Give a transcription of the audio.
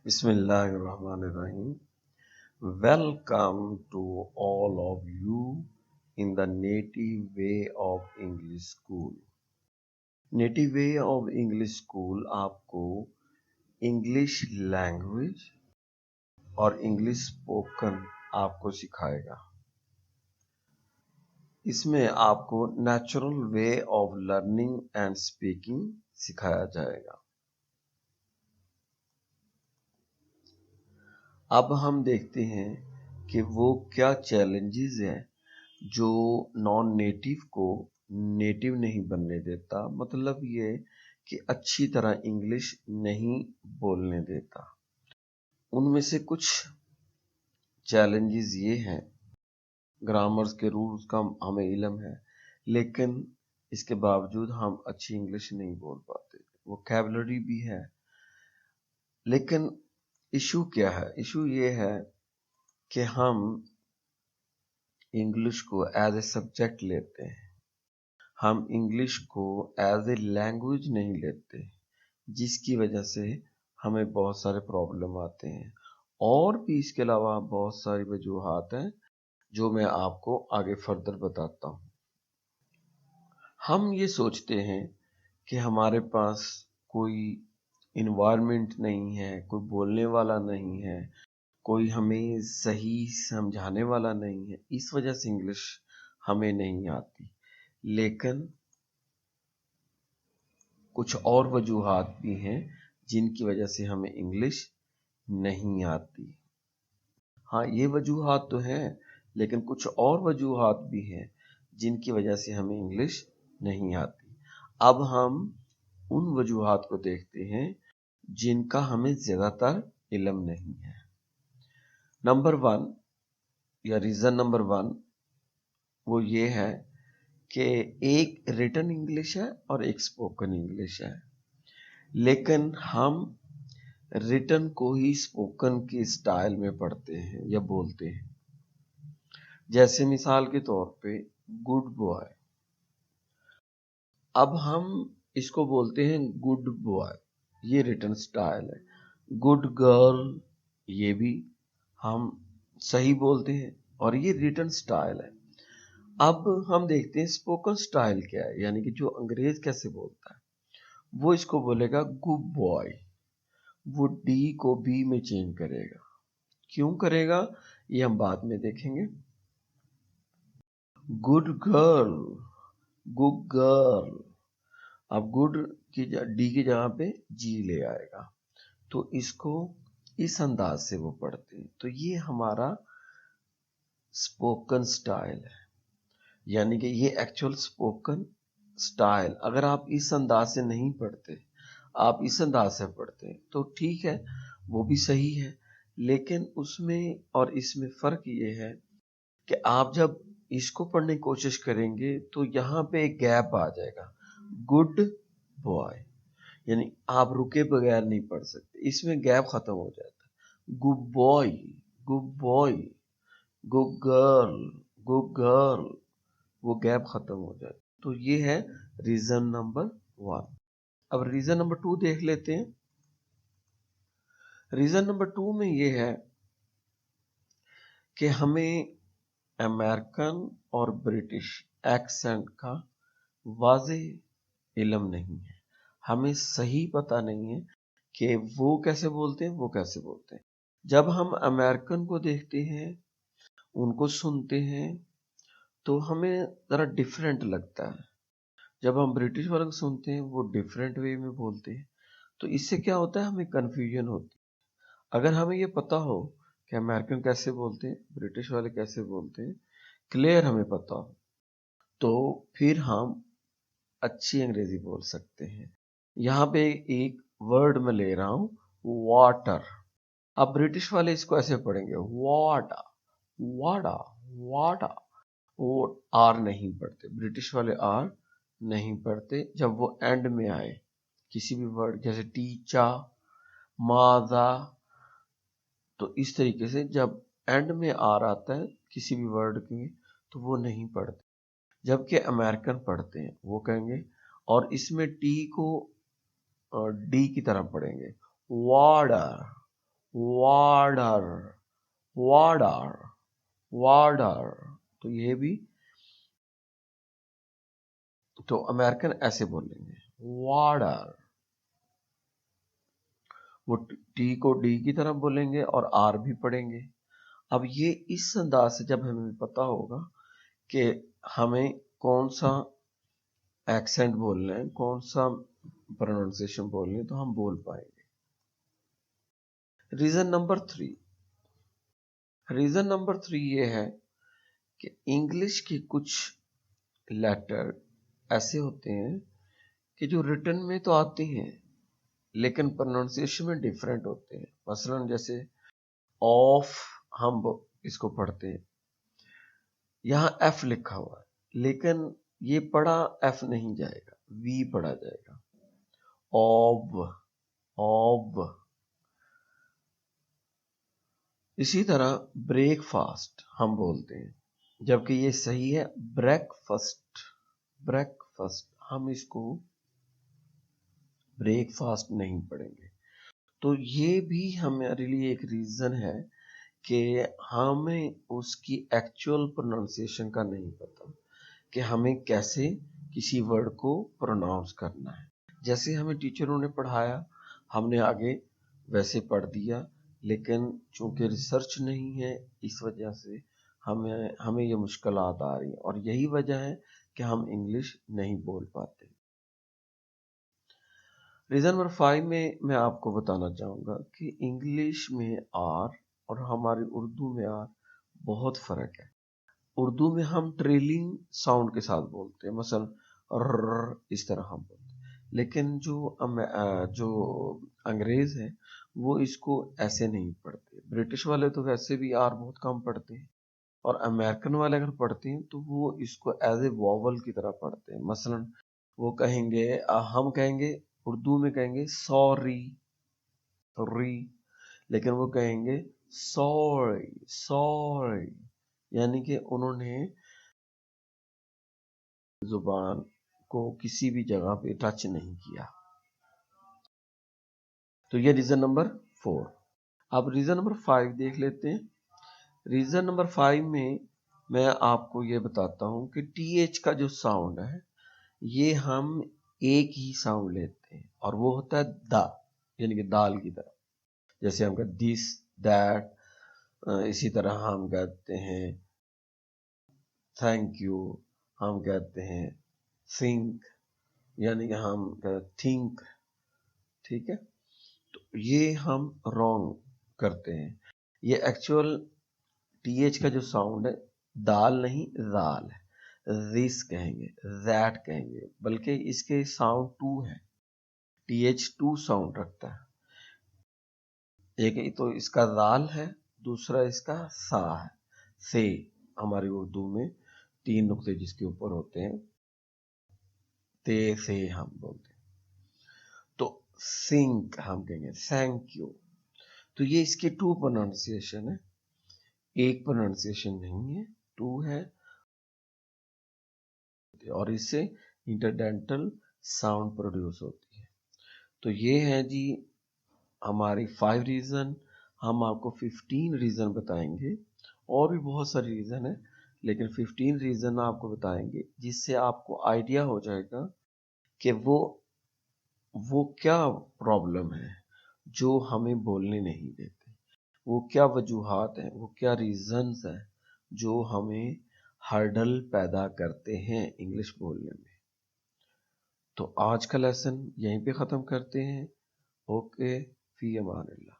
Bismillahirrahmanirrahim. Welcome to all of you in the Native Way of English School. Native Way of English School आपको English language और English spoken आपको सिखाएगा। इसमें आपको natural way of learning and speaking सिखाया जाएगा। अब हम देखते हैं कि वो क्या चैलेंजेस हैं जो नॉन नेटिव को नेटिव नहीं बनने देता, मतलब ये कि अच्छी तरह इंग्लिश नहीं बोलने देता। उनमें से कुछ चैलेंजेस ये हैं, ग्रामर्स के रूल्स का हमें इल्म है, लेकिन इसके बावजूद हम अच्छी इंग्लिश नहीं बोल पाते। वोकैबुलरी भी है, लेकिन इशू क्या है? इशू ये है कि हम इंग्लिश को एज ए सब्जेक्ट लेते हैं, हम इंग्लिश को एज ए लैंग्वेज नहीं लेते, जिसकी वजह से हमें बहुत सारे प्रॉब्लम आते हैं। और भी इसके अलावा बहुत सारी वजूहात हैं जो मैं आपको आगे फर्दर बताता हूँ। हम ये सोचते हैं कि हमारे पास कोई इन्वायरमेंट नहीं है, कोई बोलने वाला नहीं है, कोई हमें सही समझाने वाला नहीं है, इस वजह से इंग्लिश हमें नहीं आती। लेकिन कुछ और वजूहात भी हैं जिनकी वजह से हमें इंग्लिश नहीं आती। हाँ, ये वजूहात तो हैं, लेकिन कुछ और वजूहात भी हैं जिनकी वजह से हमें इंग्लिश नहीं आती। अब हम उन वजूहात को देखते हैं जिनका हमें ज़्यादातर इल्म नहीं है। नंबर 1 या रीज़न नंबर 1 वो ये है कि एक रिटन इंग्लिश है और एक स्पोकन इंग्लिश है, लेकिन हम रिटन को ही स्पोकन के स्टाइल में पढ़ते हैं या बोलते हैं। जैसे मिसाल के तौर पे गुड बॉय, अब हम इसको बोलते हैं गुड बॉय, ये रिटन स्टाइल है। गुड गर्ल, ये भी हम सही बोलते हैं और ये रिटन स्टाइल है। अब हम देखते हैं स्पोकन स्टाइल क्या है, यानी कि जो अंग्रेज कैसे बोलता है। वो इसको बोलेगा गुड बॉय, वो डी को बी में चेंज करेगा। क्यों करेगा ये हम बाद में देखेंगे। गुड गर्ल, गुड गर्ल, अब गुड की डी की जगह पे जी ले आएगा, तो इसको इस अंदाज से वो पढ़ते हैं। तो ये हमारा स्पोकन स्टाइल है, यानी कि ये एक्चुअल स्पोकन स्टाइल। अगर आप इस अंदाज से नहीं पढ़ते, आप इस अंदाज से पढ़ते हैं तो ठीक है, वो भी सही है, लेकिन उसमें और इसमें फ़र्क ये है कि आप जब इसको पढ़ने की कोशिश करेंगे तो यहाँ पे एक गैप आ जाएगा। गुड बॉय, यानी आप रुके बगैर नहीं पढ़ सकते, इसमें गैप खत्म हो जाता है। Good boy, good boy, good girl, good girl, वो गैप खत्म हो जाता है। तो ये है रीजन नंबर 1। अब रीजन नंबर 2 देख लेते हैं। रीजन नंबर 2 में ये है कि हमें अमेरिकन और ब्रिटिश एक्सेंट का वाज़ेह इल्म नहीं है, हमें सही पता नहीं है कि वो कैसे बोलते हैं, वो कैसे बोलते हैं। जब हम अमेरिकन को देखते हैं, उनको सुनते हैं, तो हमें ज़रा डिफरेंट लगता है। जब हम ब्रिटिश वालों को सुनते हैं, वो डिफरेंट वे में बोलते हैं, तो इससे क्या होता है, हमें कन्फ्यूजन होती है। अगर हमें ये पता हो कि अमेरिकन कैसे बोलते हैं, ब्रिटिश वाले कैसे बोलते हैं, क्लियर हमें पता हो, तो फिर हम अच्छी अंग्रेजी बोल सकते हैं। यहाँ पे एक वर्ड मैं ले रहा हूँ, वाटर। अब ब्रिटिश वाले इसको ऐसे पढ़ेंगे, वाटा, वाडा, वाटा। वो आर नहीं पढ़ते, ब्रिटिश वाले आर नहीं पढ़ते जब वो एंड में आए किसी भी वर्ड, जैसे टीचा, माजा। तो इस तरीके से जब एंड में आर आता है किसी भी वर्ड के, तो वो नहीं पढ़ते, जबकि अमेरिकन पढ़ते हैं। वो कहेंगे, और इसमें टी को डी की तरह पढ़ेंगे, वाटर, वाटर, वाटर, वाटर। तो ये भी, तो अमेरिकन ऐसे बोलेंगे वाटर, वो टी को डी की तरफ बोलेंगे और आर भी पढ़ेंगे। अब ये इस अंदाज से जब हमें पता होगा कि हमें कौन सा एक्सेंट बोलना है, कौन सा प्रोनाउंसिएशन बोलनी है, तो हम बोल पाएंगे। रीजन नंबर 3, रीजन नंबर 3 ये है कि इंग्लिश के कुछ लेटर ऐसे होते हैं कि जो रिटन में तो आते हैं लेकिन प्रोनाउंसिएशन में डिफरेंट होते हैं। मसलन जैसे ऑफ, हम इसको पढ़ते हैं, यहाँ एफ लिखा हुआ है लेकिन ये पढ़ा एफ नहीं जाएगा, वी पढ़ा जाएगा। ऑब, ऑब। इसी तरह ब्रेकफास्ट हम बोलते हैं, जबकि ये सही है ब्रेकफास्ट, ब्रेकफास्ट। हम इसको ब्रेकफास्ट नहीं पढ़ेंगे। तो ये भी हमारे लिए एक रीजन है कि हमें उसकी एक्चुअल प्रोनाउंसिएशन का नहीं पता कि हमें कैसे किसी वर्ड को प्रोनाउंस करना है। जैसे हमें टीचरों ने पढ़ाया, हमने आगे वैसे पढ़ दिया, लेकिन चूंकि रिसर्च नहीं है इस वजह से हमें ये मुश्किलात आ रही हैं, और यही वजह है कि हम इंग्लिश नहीं बोल पाते। रीजन नंबर 5 में मैं आपको बताना चाहूँगा कि इंग्लिश में आर और हमारी उर्दू में आर बहुत फ़र्क है। उर्दू में हम ट्रेलिंग साउंड के साथ बोलते हैं, मसलन र, इस तरह हम बोलते हैं, लेकिन जो अंग्रेज़ हैं वो इसको ऐसे नहीं पढ़ते। ब्रिटिश वाले तो वैसे भी आर बहुत कम पढ़ते हैं, और अमेरिकन वाले अगर पढ़ते हैं तो वो इसको एज ए वॉवल की तरह पढ़ते हैं। मसलन वो कहेंगे, हम कहेंगे उर्दू में कहेंगे सॉरी, री, लेकिन वो कहेंगे सॉरी, सॉरी, यानी कि उन्होंने जुबान को किसी भी जगह पे टच नहीं किया। तो ये रीजन नंबर 4। अब रीजन नंबर 5 देख लेते हैं। रीजन नंबर 5 में मैं आपको ये बताता हूं कि टीएच का जो साउंड है ये हम एक ही साउंड लेते हैं, और वो होता है द, यानी कि दाल की तरह। जैसे हम कहते दिस, दैट, इसी तरह हम कहते हैं थैंक यू, हम कहते हैं थिंक, यानी कि हम कहते थिंक, ठीक है। तो ये हम रॉन्ग करते हैं। ये एक्चुअल टीएच का जो साउंड है दाल नहीं दाल है, दिस कहेंगे, दैट कहेंगे, बल्कि इसके साउंड टू है, टीएच टू साउंड रखता है। एक तो इसका दाल है, दूसरा इसका सा है, से। हमारी उर्दू में 3 नुक्ते जिसके ऊपर होते हैं, ते से हम बोलते हैं। तो सिंक हम कहेंगे थैंक यू। तो ये इसके 2 प्रोनाउंसिएशन है, एक प्रोनाउंसिएशन नहीं है, 2 है, और इससे इंटरडेंटल साउंड प्रोड्यूस होती है। तो ये है जी हमारी 5 रीजन। हम आपको 15 रीजन बताएंगे, और भी बहुत सारे रीजन है, लेकिन 15 रीजन आपको बताएंगे जिससे आपको आइडिया हो जाएगा कि वो क्या प्रॉब्लम है जो हमें बोलने नहीं देते, वो क्या वजूहात हैं, वो क्या रीजंस हैं जो हमें हर्डल पैदा करते हैं इंग्लिश बोलने में। तो आज का लेसन यहीं पे ख़त्म करते हैं। ओके, फी अमान अल्लाह।